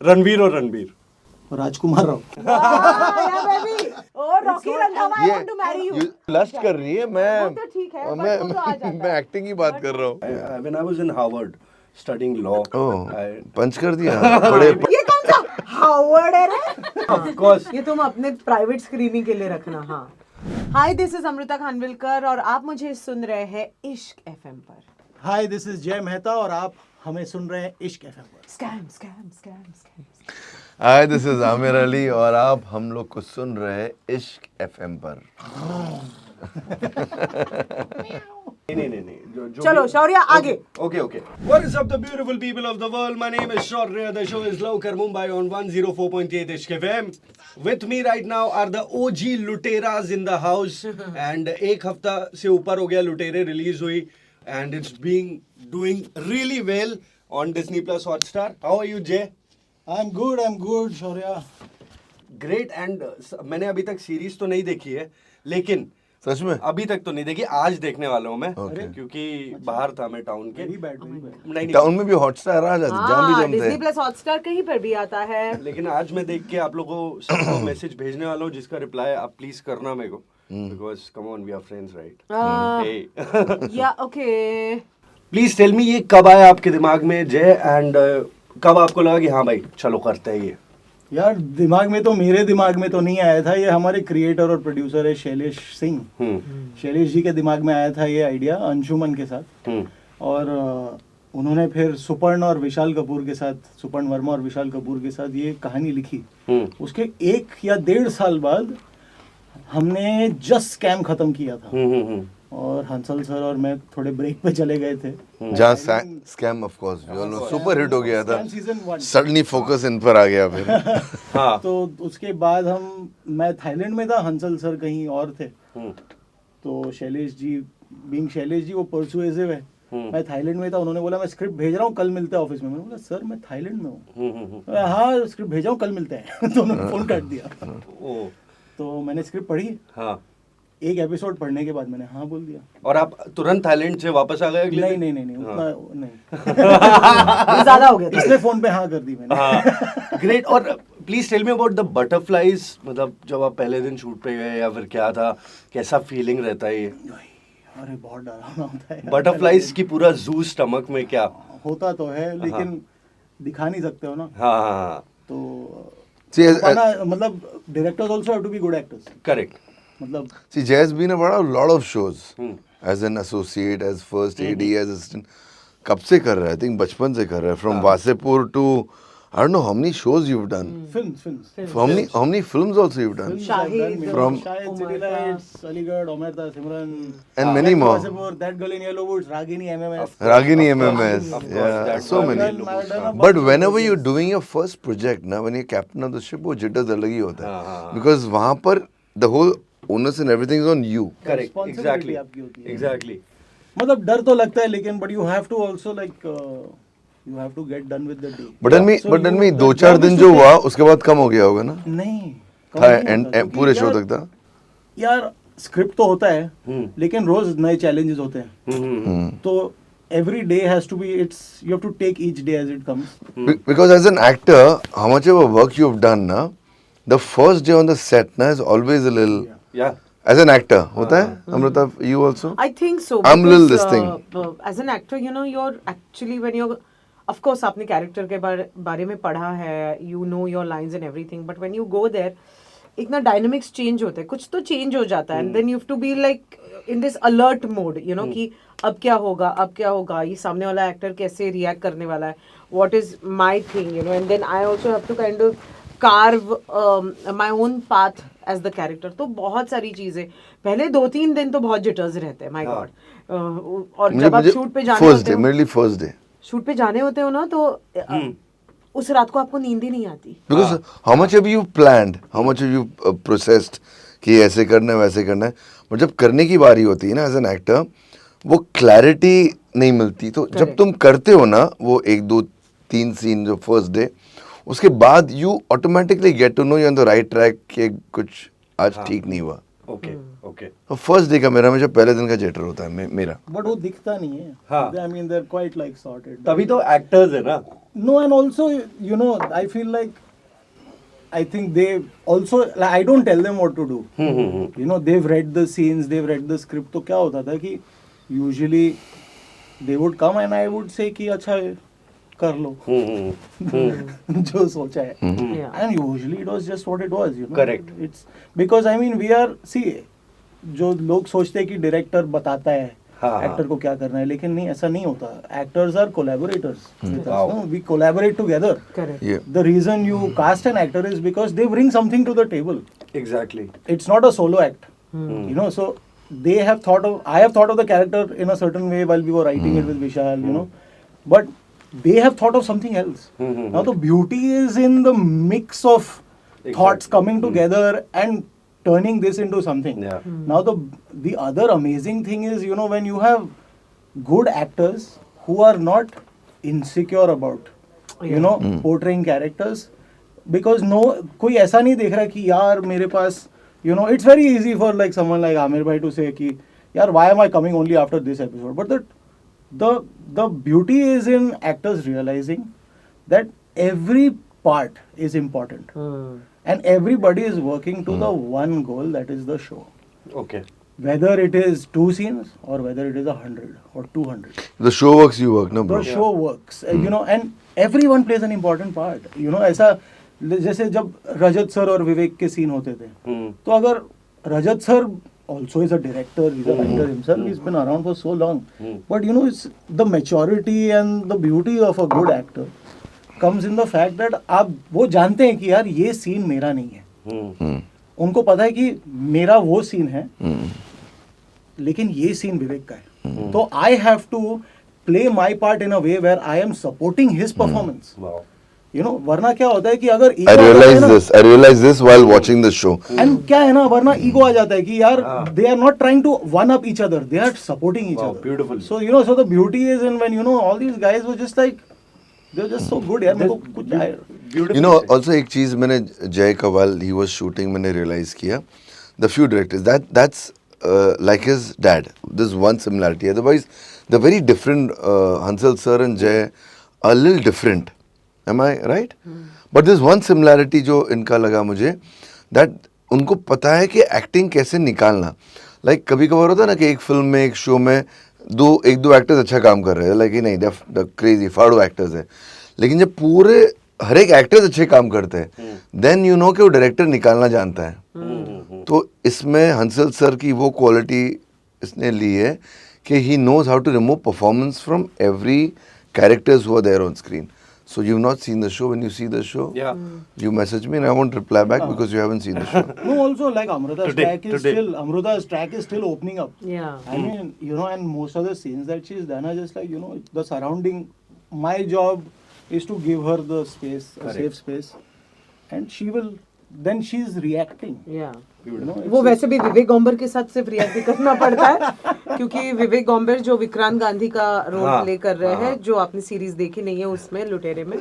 रणवीर और रणबीर। राजकुमार राव। लस्ट कर रही है, मैं तो ठीक है, but वो तो आ जाता मैं है। एक्टिंग की बात कर रहा हूँ। When I was in Harvard studying law, पंच कर दिया बड़े ये कौन सा हार्वर्ड है रे? of course, ये तुम अपने प्राइवेट स्क्रीनिंग के लिए रखना। हाँ, हाय, दिस इज अमृता खानविलकर और आप मुझे सुन रहे हैं इश्क एफएम पर। हाय, दिस इज जय मेहता और आप हमें सुन रहे हैं इश्क एफएम पर। Scam scam scam scam. Hi, this is Aamir Ali और आप हम लोग को सुन रहे हैं इश्क एफएम पर। नहीं। चलो शौर्य आगे। Okay. What is up, the beautiful people of the world? My name is Shaurya. The show is Lavkar Mumbai on 104.8 Ishq FM. With me right now are the OG Luteras in the house. And एक हफ्ता से ऊपर हो गया लुटेरे release हुई and it's doing really well on Disney Plus Hotstar. How are you, Jay? I'm good, Shaurya. Great. And मैंने अभी तक सीरीज तो नहीं देखी है, लेकिन सच में अभी तक तो नहीं देखी। आज देखने वाला हूँ मैं, Okay. क्योंकि बाहर था मैं टाउन के। Very bad. नहीं टाउन में भी हॉटस्टार आ जाते, जहाँ भी जमते डिज्नी हैं। प्लस हॉटस्टार कहीं पर भी आता है। लेकिन आज मैं देख के आप लोगों को सबको मैसेज भेजने वाला हूँ, जिसका रिप्लाई आप प्लीज करना मेरे को, because come on, we are friends right. Yeah okay. Please tell me, ये कब आया आपके दिमाग में जय, एंड कब आपको लगा कि हाँ भाई चलो करते हैं ये? यार मेरे दिमाग में तो नहीं आया था, ये हमारे क्रिएटर और प्रोड्यूसर है शैलेश सिंह। शैलेश जी के दिमाग में आया था ये आइडिया अंशुमन के साथ। और उन्होंने फिर सुपर्ण और विशाल कपूर के साथ, सुपर्ण वर्मा और विशाल कपूर के साथ ये कहानी लिखी। उसके 1 या 1.5 साल बाद हमने जस्ट स्कैम खत्म किया था। और हंसल सर और मैं थोड़े ब्रेक पे चले गए थे। जहाँ scam of course super hit हो गया था, scam season 1 suddenly focus in पर आ गया फिर। हाँ। तो उसके बाद मैं थाईलैंड में था, हंसल सर कहीं और थे। तो शैलेश जी शैलेश जी वो परसुएसिव है। मैं थाईलैंड में था, उन्होंने बोला मैं स्क्रिप्ट भेज रहा हूँ, कल मिलते हैं ऑफिस में। मैंने बोला सर मैं थाईलैंड में हूँ। हाँ स्क्रिप्ट भेजा हूँ, कल मिलते हैं। तो उन्होंने फोन काट दिया। तो मैंने स्क्रिप्ट पढ़ी। हाँ। एक एपिसोड पढ़ने के बाद मैंने हाँ बोल दिया। और आप तुरंत थाईलैंड से वापस आ गए अगले दिन? नहीं उतना नहीं। ज्यादा हो गया था। इसलिए फोन पे हाँ कर दी मैंने। ग्रेट। और please tell me about the butterflies, मतलब जब आप पहले दिन शूट पे गए या फिर क्या था, कैसा फीलिंग रहता है ये? अरे बहुत डरावना होता है बटरफ्लाइज की पूरा जू स्टमक में क्या होता तो है, लेकिन दिखा नहीं सकते हो ना। हाँ। तो See, मतलब directors also have to be good actors. Correct. मतलब See, Jay's been a lot of shows as an associate, as first AD, as assistant. कब से कर रहा है? I think बचपन से कर रहा है. From Wasseypur to I don't know how many shows you've done. Films How many films also you've done? Shahid, From Shahid, City Lights, Aligarh, Omerta, Simran, and many more. Wasseypur, That Girl in Yellow Boots, Ragini MMS। Ragini MMS. Of course, Yeah, that so one many. I've done a But whenever you're doing your first project, ना when you're captain of the ship, वो jitters अलग ही होता है. Because वहाँ पर the whole onus and everything is on you. Correct, Responsibility आपकी होती है। एग्जैक्टली। मतलब डर तो लगता है, लेकिन but you have to also like you have to get done with the day। But then me, So but then you- me the 2-4 job दिन is जो to हुआ take- उसके बाद कम हो गया होगा ना? नहीं कम था नहीं होता, एंड पूरे शो क्योंकि तक था. यार स्क्रिप्ट तो होता है, लेकिन रोज नए चैलेंजेस होते हैं। तो every day has to be, you have to take each day as it comes। Because as an actor, how much of a work you've done ना, the first day on the set ना is always a little. या As an actor, होता है? Amrita, you also? I think so. I'm little because, this thing. As an actor, you know, you're actually when you're, of course, आपने character के बारे में पढ़ा है, you know your lines and everything. But when you go there, एक ना dynamics change होते हैं, कुछ तो चेंज हो जाता है, and then you have to be like in this alert mode, you know, कि अब क्या होगा, ये सामने वाला एक्टर कैसे रिएक्ट करने वाला है, what is my thing, you know, and then I also have to kind of carve my own path as the character। तो बहुत सारी चीजें, पहले 2-3 दिन तो बहुत जिटर्स रहते हैं, माय गॉड। और जब आप शूट पे जाने होते हो, मेरे लिए फर्स्ट डे, शूट पे जाने होते हो ना, तो उस रात को आपको नींद ही नहीं आती। because how much have you planned, how much have you processed कि ऐसे करना है वैसे करना है, but जब करने की बारी होती है ना एज एन एक्टर, वो क्लैरिटी नहीं मिलती। तो जब तुम करते हो ना वो 1-2-3 सीन जो फर्स्ट डे, उसके बाद you automatically get to know you on the right track कि कुछ आज ठीक नहीं हुआ। ओके। तो फर्स्ट डे का मेरा हमेशा पहले दिन का जेटर होता है मेरा। बट वो दिखता नहीं है। हाँ। I mean they're quite like sorted। तभी तो एक्टर्स है ना। No, and also, you know, I feel like, I think they also, like, I don't tell them what to do. You know, they've read the scenes, they've read the script. तो क्या होता था कि usually they would come and I would say कि अच्छा कर लो जो सोचा है. Yeah. And usually it was just what it was, you know. Correct. It's because I mean we are, see, जो लोग सोचते हैं कि डायरेक्टर बताता है हाँ. एक्टर को क्या करना है, लेकिन नहीं, ऐसा नहीं होता. Actors are collaborators. Wow. We collaborate together. Correct. Yeah. The reason you cast an actor is because they bring something to the table. Exactly. It's not a solo act. You know, so they have thought of, I have thought of the character in a certain way while we were writing it with Vishal, you know, but they have thought of something else. Now the beauty is in the mix of thoughts coming together and turning this into something. Yeah. Now the other amazing thing is, you know, when you have good actors who are not insecure about, you know, portraying characters, because no, कोई ऐसा नहीं देख रहा कि यार मेरे पास, you know, it's very easy for like someone like Amir bhai to say कि यार why am I coming only after this episode, but the beauty is in actors realizing that every part is important and everybody is working to the one goal, that is the show. Okay. Whether it is 2 scenes or whether it is 100 or 200, The show works, you work, no, the bro. show works. You know, and everyone plays an important part. You know, ऐसा जैसे जब रजत sir और विवेक के scene होते थे, तो अगर रजत sir also is a director, he's a writer himself, he's been around for so long, but you know, it's the maturity and the beauty of a good actor comes in the fact that आप वो जानते हैं कि यार ये scene मेरा नहीं है. उनको पता है कि मेरा वो सीन है, लेकिन ये सीन विवेक का है. तो I have to play my part in a way where I am supporting his performance. Wow. You know, वरना क्या होता है कि अगर ego I आ जाता है realized ना, this. I realized this while watching the show. And क्या है ना, वरना ईगो आ जाता है कि यार they are not trying to one up each other, they are supporting each Wow, other. beautiful. So you know, so the beauty is in when you know all these guys were just like they were just so good. यार मेरे को कुछ Beautiful. You know, also एक चीज मैंने जय का while he was shooting मैंने realize किया, the few directors that's like his dad. There's one similarity. Otherwise, they're very different. Hansal sir and Jay are a little different. Am I right? But there's one similarity जो इनका लगा मुझे, that उनको पता है कि acting कैसे निकालना. Like कभी कभार होता है ना कि एक फिल्म में, एक शो में एक दो एक्टर्स अच्छा काम कर रहे हैं, लाइक नहीं द क्रेजी फाड़ू एक्टर्स है, लेकिन जब पूरे हर एक एक्टर्स अच्छे काम करते हैं, देन यू नो कि वो डायरेक्टर निकालना जानता है. तो इसमें हंसल सर की वो क्वालिटी इसने ली है कि he knows how to remove performance from every characters who are there on screen. So you've not seen the show. When you see the show, Yeah. you message me and I won't reply back because you haven't seen the show. No, also like Amrita's track is still opening up. Yeah. I mean, you know, and most of the scenes that she's done are just like, you know, the surrounding. My job is to give her the space, a safe space, and she will. Then she's reacting. Yeah. You know, वो वैसे भी विवेक गॉम्बर के साथ सिर्फ react भी करना पड़ता है, क्योंकि विवेक गॉम्बर जो विक्रांत गांधी का रोल प्ले कर रहे हैं, जो आपने सीरीज देखी नहीं है उसमें लुटेरे में,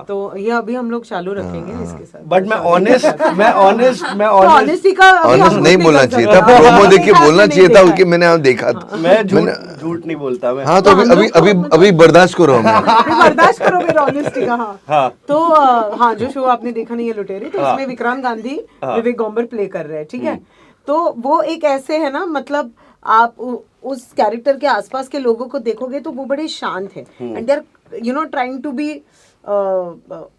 तो ये अभी हम लोग चालू रखेंगे इसके साथ. But मैं honest ऑनेस्टी का अभी Honest हम नहीं कुछ बोलना कर चाहिए सकते. था, प्रोमो देख के हाँ, बोलना नहीं चाहिए था देखा क्योंकि मैंने यहाँ देखा. मैं झूठ नहीं बोलता मैं. हाँ तो अभी बर्दाश्त करो हमें. अभी बर्दाश्त करो मेरी ऑनेस्टी का. हाँ. तो हाँ, जो शो आपने देखा नहीं है लुटेरे, तो इसमें विक्रांत गांधी विवेक गॉम्बर प्ले कर रहे हैं, ठीक है. तो वो एक ऐसे है ना, मतलब आप उस कैरेक्टर के आसपास के लोगों को देखोगे तो वो बड़े शांत है, and they are you know trying to be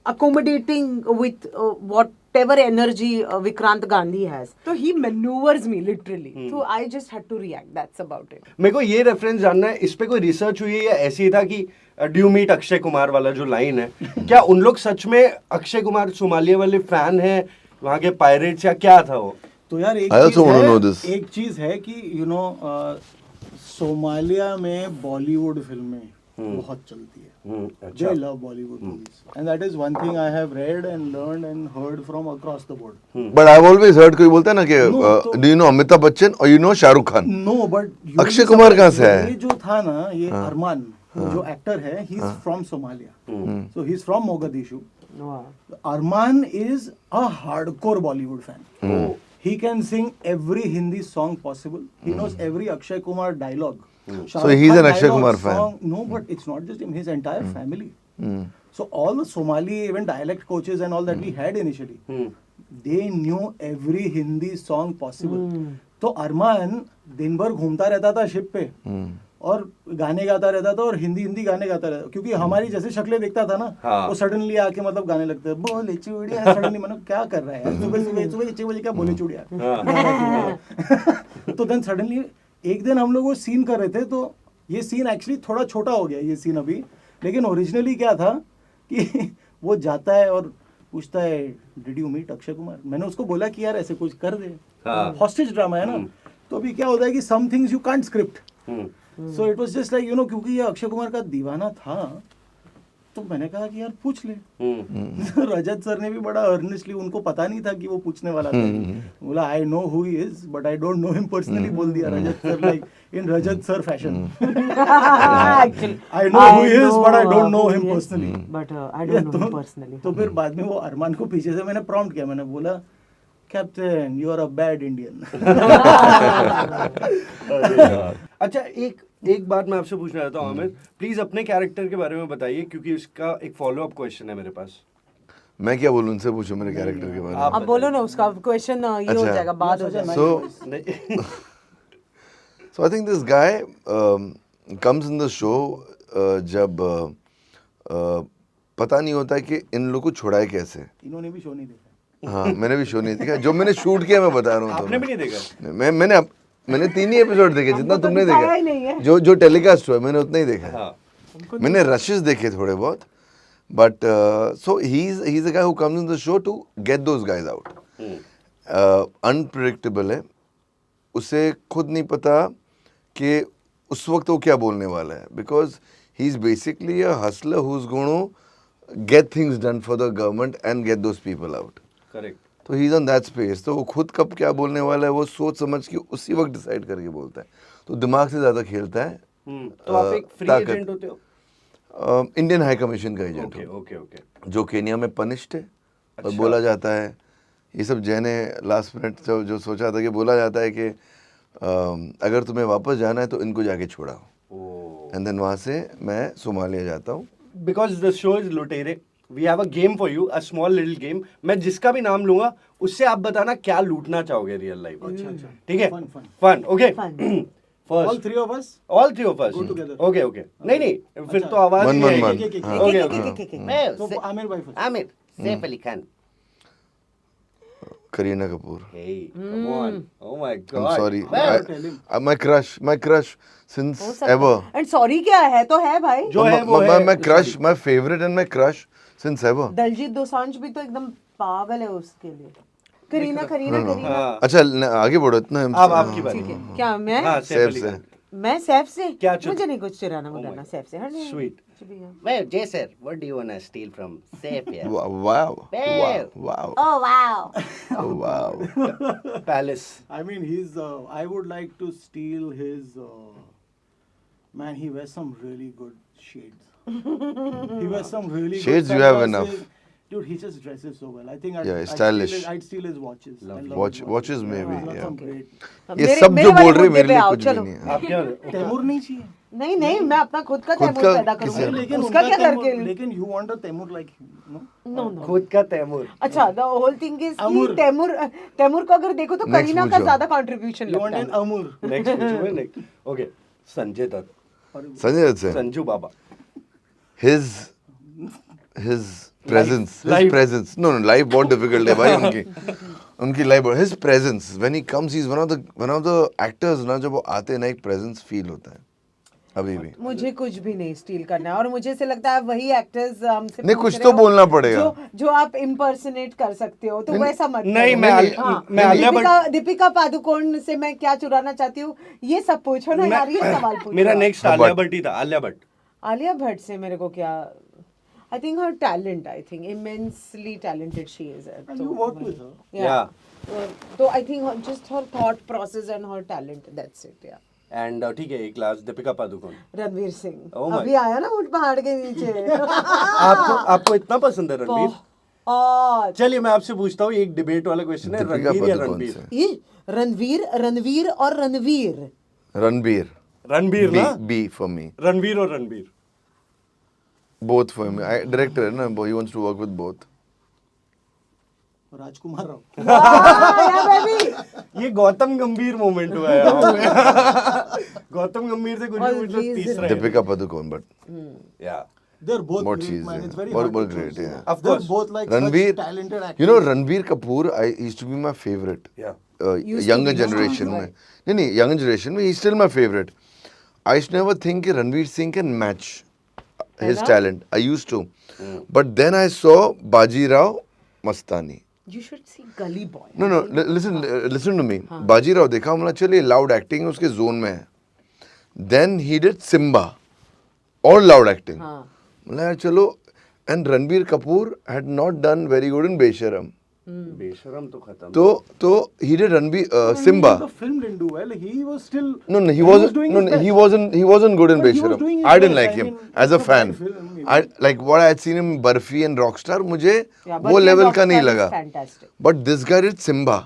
accommodating with whatever energy Vikrant Gandhi has. So he maneuvers me literally. So I just had to react. That's about it. मेरे को ये रेफरेंस जानना है, इस पे कोई रिसर्च हुई है या ऐसे ही था कि do you meet Akshay Kumar वाला जो लाइन है, क्या उन लोग सच में अक्षय कुमार सोमालिया वाले फैन हैं, वहाँ के पायरेट्स, या क्या था वो? तो यार I also want to know this. एक चीज है कि यू नो सोमालिया में बॉलीवुड फिल्में बहुत चलती है. They love Bollywood movies, and that is one thing I have read and learned and heard from across the board. But I've always heard कोई बोलता है ना कि No, do you know Amitabh Bachchan or you know Shahrukh Khan? No, but Akshay Kumar कहाँ से है? ये जो था ना, ये अरमान जो एक्टर है, he is from Somalia. So he is from Mogadishu. Wow. Arman is a hardcore Bollywood fan. He can sing every Hindi song possible. He knows every Akshay Kumar dialogue. So he's an Akshay Kumar fan. No, but it's not just him. His entire family. So all the Somali even dialect coaches and all that we had initially, they knew every Hindi song possible. तो अरमान दिन भर घूमता रहता था ship पे और गाने गाता रहता था और हिंदी गाने गाता रहता, क्योंकि हमारी जैसे शक्लें देखता था ना, वो सडनली आके मतलब गाने लगते हैं, बोले चूड़िया, सडनली मतलब क्या कर रहा है यार, सुबह 6 बजे क्या बोले चूड़िया। तो देन सडनली एक दिन हम लोग वो सीन कर रहे थे, तो ये सीन एक्चुअली थोड़ा छोटा हो गया ये सीन अभी, लेकिन ओरिजिनली क्या था कि वो जाता है और पूछता है did you meet Akshay Kumar. मैंने उसको बोला कि यार ऐसे कुछ कर दे, हॉस्टेज ड्रामा है ना। तो अभी क्या होता है कि some things you can't script, so it was just like क्योंकि ये अक्षय कुमार का दीवाना था, तो मैंने कहा कि यार पूछ ले। रजत सर ने भी बड़ा अर्नेस्टली, उनको पता नहीं था कि वो पूछने वाला था, बोला I know who he is but I don't know him personally, बोल दिया Rajat sir, like in Rajat sir fashion, I know who he is but I don't know him personally, but I don't know personally. तो फिर बाद में वो अरमान को पीछे से मैंने प्रॉम्प्ट किया, मैंने बोला captain you are a bad Indian. अच्छा, एक बात मैं आपसे पूछना चाहता हूँ आमिर, प्लीज अपने कैरेक्टर के बारे में बताइए, क्योंकि उसका एक फॉलो अप क्वेश्चन है मेरे पास। मैं क्या बोलूँ, उनसे पूछो मेरे कैरेक्टर के बारे में। अब बोलो ना, उसका क्वेश्चन ये हो जाएगा, बाद हो जाएगा। So I think this guy comes in the show जब पता नहीं होता है कि इन लोगों को छुड़ाए कैसे। इन्होंने भी शो नहीं देखा। हाँ, मैंने भी शो नहीं देखा, जो मैंने शूट किया मैं बता रहा हूँ। आपने भी नहीं देखा? मैंने 3 ही एपिसोड देखे, जितना तुमने देखा, जो टेलीकास्ट हुआ मैंने उतना ही देखा। मैंने रशेस देखे थोड़े बहुत, but so he is a guy who comes in the show to get those guys out. Unpredictable है, उसे खुद नहीं पता कि उस वक्त वो क्या बोलने वाला है, because he is basically a hustler who is going to get things done for the government and get those people out. Correct. तो he is on that space, तो वो खुद कब क्या बोलने वाला है वो सोच समझ के उसी वक्त डिसाइड करके बोलता है, तो दिमाग से ज़्यादा खेलता है। तो आप एक फ्री एजेंट होते हो? इंडियन हाई कमीशन का एजेंट ओके ओके ओके, जो केनिया में पनिश्ड है। और बोला जाता है, ये सब जैने लास्ट मिनट जो सोचा था कि बोला जाता है कि अगर तुम्हें वापस जाना है तो इनको जाके छोड़ाओ, एंड देन वहाँ से मैं सोमालिया जाता हूँ। Because the show is Lutere, we have a game for you, a small little game. मैं जिसका भी नाम लूंगा उससे आप बताना क्या लूटना चाहोगे रियल लाइफ में। अच्छा, ठीक है? Fun. Fun, okay. All three of us? All three of us. Go together. Okay, okay. नहीं, फिर तो आवाज मन, ही मन, आएगी। मन। Okay, okay. तो आमिर भाई first. Aamir, Saif Ali Khan. Kareena Kapoor. Hey, come on. Oh my I'm God. sorry. tell him. My crush since ever. And sorry क्या है तो है भाई। जो है वो है। My crush, my favorite and my crush since ever. Daljit Dosanjh भी तो एकदम पागल है उसके लिए। करीना करीना करीना। हाँ, अच्छा आगे बढ़ो इतना। अब आपकी बारी। ठीक है, क्या मैं हाँ, सैफ सैफ अली से। खान। मैं सैफ से क्या मुझे नहीं कुछ चुराना मुराना सैफ से। Sweet. Well, Jay sir, what do you wanna steal from Saif here? Wow. Babe. Wow. Oh wow. Oh, wow. Palace. I mean, I would like to steal his. Man, he wears some really good shades. He wears some really Shades good you have sunglasses. enough. Dude, he just dresses so well. I think Yeah, stylish. I'd steal his watches. I love his Watches maybe, He's got yeah. some great. ये सब जो बोल रहे हैं मेरे लिए आओ, कुछ भी चलो। नहीं है। आप क्या? तैमूर नहीं चाहिए। नहीं नहीं, मैं अपना खुद का खुद तैमूर का पैदा किसे? करूंगी। लेकिन उसका उनका क्या तैमूर- करके? लेकिन you want a Taimur like him, no? No no. खुद का तैमूर। अच्छा, द होल थिंग इज अमूर। तैमूर को अगर देखो तो Next करीना का पूछो। ज्यादा कंट्रीब्यूशन You want लगता an है। Amur. नेक्स्ट पूछूंगा नेक्स्ट। ओके, संजय दत्त। संजय दत्त से संजू बाबा। his presence, Live. his presence. No, live बहुत difficult है भाई उनकी live. His presence when he comes, he's one of the actors ना, जब वो आते हैं ना एक presence feel होता है अभी भी। मुझे कुछ भी नहीं स्टील करना है, और मुझे से लगता है वही एक्टर्स हमसे नहीं, पूछ कुछ रहे तो हो, बोलना पड़ेगा। जो आप इम्पर्सनेट कर सकते हो, तो वैसा मत नहीं, करो। मैं हाँ, मैं आलिया भट्ट। दीपिका पादुकोण से मैं क्या चुराना चाहती हूँ, ये सब पूछो ना यार, ये सवाल पूछो। मेरा नेक्स्ट आलिया भट्ट ही था, आलिया भट्ट। आलिया भट्ट से मेरे को क्या, I think her talent, I think immensely talented she is. And you worked with her. तो I think just her thought process and her talent, that's it. या एंड ठीक है, एक last Deepika Padukone. Ranveer Singh Oh my- अभी आया ना ऊंट पहाड़ के नीचे। आपको इतना पसंद है रणवीर? और चलिए मैं आपसे पूछता हूँ, एक डिबेट वाला क्वेश्चन है, दीपिका रणवीर या पादुकोण रणवीर? से। ये रणवीर और रणवीर रणबीर रणवीर ना? B for me. रणवीर और Ranveer. both for him. Director है ना, he wants to work with both. Rajkumar Rao. Yeah, baby. ये गौतम गंभीर मोमेंट हुआ है यहाँ पे. गौतम गंभीर से कुछ मतलब Always. तीसरा. Deepika Padukone, but Yeah. They're both बहुत great, चीज man. है. It's very बहुत hard to great, choose. yeah. Of They're course. both like Ranveer, such talented actors. you know Ranveer Kapoor, I used to be my favorite. Yeah. Used to Younger be, generation में. नहीं, younger generation में he's still my favorite. I used to never think कि Ranveer Singh can match his ना? talent. I used to. But then I saw Baji Rao Mastani. You should see Gully Boy. No, listen to me. Baji Rao देखा हमने चलिए loud acting है, उसके zone में है. Then he did Simba, all loud acting. हाँ. मतलब यार चलो, and Ranveer Kapoor had not done very good in Besharam. बेशरम तो खत्म. तो he did Simba. The film didn't do well. He was still. No, he was wasn't. doing No, his best. he wasn't good in But he was doing Besharam. his I didn't best. like I him mean, as a it's a bad fan. film, maybe. I like what I had seen him in Barfi and Rockstar. मुझे Yeah, वो but level Rockstar का नहीं is लगा. fantastic. But this guy did Simba,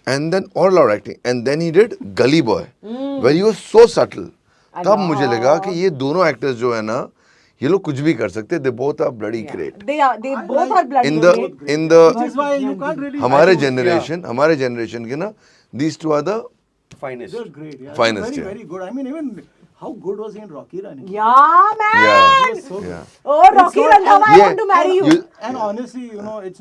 and then all loud acting, and then he did Gully Boy, where he was so subtle. तब मुझे लगा कि ये दोनों actors जो है ना, ये लोग कुछ भी कर सकते. They both are bloody great. They both are bloody In great. the Which is why you can't really. हमारे generation के ना, these two are the Finest. They're great. Yeah. Finest, Very, yeah. very good. I mean, even how good was he in Rocky Rani? Yeah, man. yeah. So good. Yeah. Oh, Rocky so- Randhawa, I Yeah. want to marry you. And honestly, you know, it's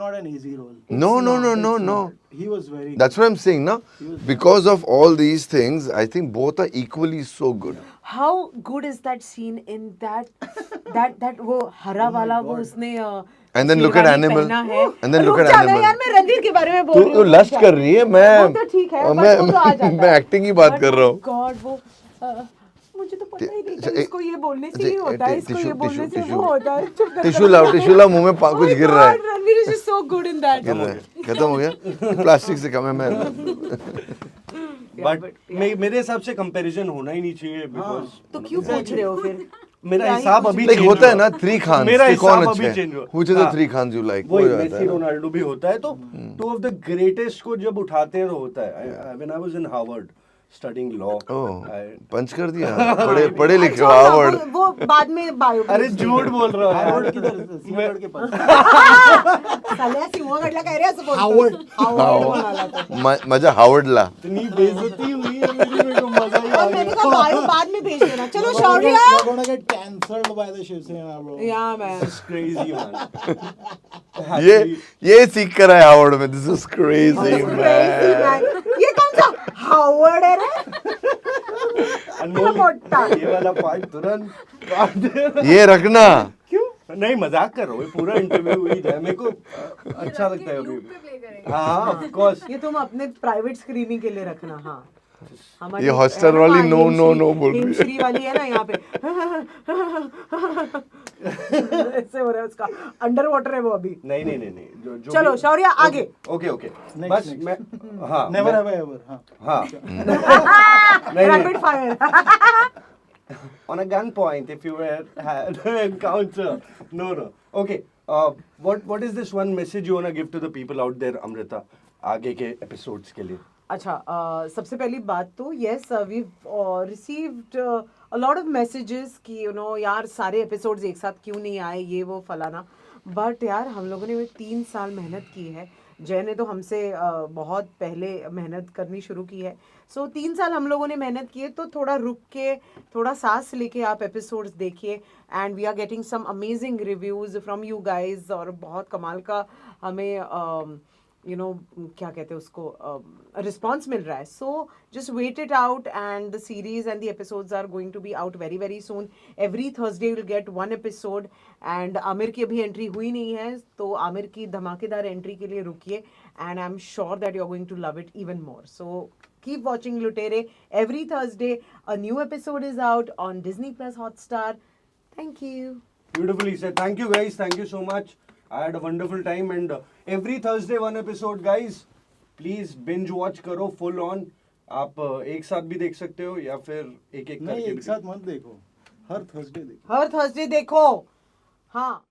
not an easy role. No. He was very. That's what I'm saying, no? Because of all these things, I think both are equally so good. How good is that scene in that वो हरा वाला वो उसने And then look at sherwani Animal. पहना है. And then look रुक at जाना Animal. यार, मैं रणवीर के बारे में बोल रही तू हूँ. लस्ट कर रही है, मैं वो तो ठीक है, but वो तो आ जाता है. मैं एक्टिंग की बात But कर रहा हूँ. God, वो मुझे तो पता ही नहीं था, टे- इसको ये बोलने से ये होता है, इसको ये बोलने से टिश्यू वो होता है. चुप कर. टिश्यू लाओ, मुंह में कुछ गिर रहा है. Ranveer is just so good in that. गिर रहा है. खत्म हो गया. प्लास्टिक से कम है मैं. बट मेरे हिसाब से कंपैरिजन होना ही नहीं चाहिए बिकॉज तो क्यों पूछ रहे हो फिर? मेरा हिसाब अभी Like change होता है हुआ. ना, three Khans. मेरा कि कौन हिसाब अच्छा अभी है? change हुआ. Which are the हाँ. three Khans you like? वही वो जाता मेसी है. रोनाल्डो भी होता है तो टू ऑफ द ग्रेटेस्ट को जब उठाते हैं तो होता है. When I was in Harvard studying law. Oh, punch कर दिया. पढ़े लिखे हो अच्छा, हार्वर्ड. वो बाद में बायो. अरे झूठ बोल रहा हूँ हार्वर्ड यार. किधर? सिंहगढ़ के पास. साल्या सिंहगडला काय रे असं बोलतो. हार्वर्ड म्हणाला तो. मजा हार्वर्डला. इतनी बेइज्जती हुई है मेरी को मजा ही आ और मैंने गया. कहा बायो बाद में भेज देना. चलो You're Shaurya. gonna get cancelled by the Shiv Sena, bro. Yeah, man. Crazy man. ये सीख कर आया हार्वर्ड में. This is crazy Crazy, man. man. ये कौन सा हार्वर्ड है रे? अनमोल, मोटा. ये वाला पार्ट तुरंत काट देना. ये रखना. क्यों? नहीं मजाक कर रहा हूँ. पूरा इंटरव्यू हुई जाए मेरे को अच्छा लगता है अभी. हाँ ऑफ कोर्स. ये तुम अपने प्राइवेट स्क्रीनिंग के लिए रखना. हाँ हमारी ये हॉस्टल वाली हाँ, no, no, हिमश्री- no बोल रही है. हिमश्री वाली है ना यहाँ पे. ऐसे हो रहा है उसका. अंडर वाटर है वो अभी. नहीं जो चलो भी- शौर्य आगे. ओके Next, बस next. मैं हाँ Never मैं- have I ever. हाँ. हाँ नहीं rapid fire. on a gunpoint if you were had an encounter. No. Okay. What is this one message you wanna give to the people out there, Amrita? आगे के episodes के लिए. अच्छा सबसे पहली बात तो yes we received a lot of messages कि यू नो यार सारे एपिसोड्स एक साथ क्यों नहीं आए, ये वो फलाना. बट यार हम लोगों ने 3 साल मेहनत की है. जय ने तो हमसे बहुत पहले मेहनत करनी शुरू की है. सो 3 साल हम लोगों ने मेहनत की है, तो थोड़ा रुक के थोड़ा सांस लेके आप एपिसोड्स देखिए. And we are getting some amazing reviews from you guys. और बहुत कमाल का हमें you know क्या कहते हैं उसको रिस्पॉन्स मिल रहा है. So just wait it out and the series and the episodes are going to be out very very soon. Every Thursday will get 1 episode. And Aamir की अभी एंट्री हुई नहीं है, तो आमिर की धमाकेदार एंट्री के लिए रुकिए. And I am sure that you are going to love it even more. So keep watching Lutere. Every Thursday a new episode is out on Disney Plus Hotstar. Thank you. Beautifully said. Thank you guys. Thank you so much. I had a wonderful time and every Thursday 1 episode guys. Please binge watch करो full on. आप एक साथ भी देख सकते हो या फिर एक नहीं करके एक भी साथ मत देखो. हर थर्सडे देखो. हर थर्सडे देखो. हाँ.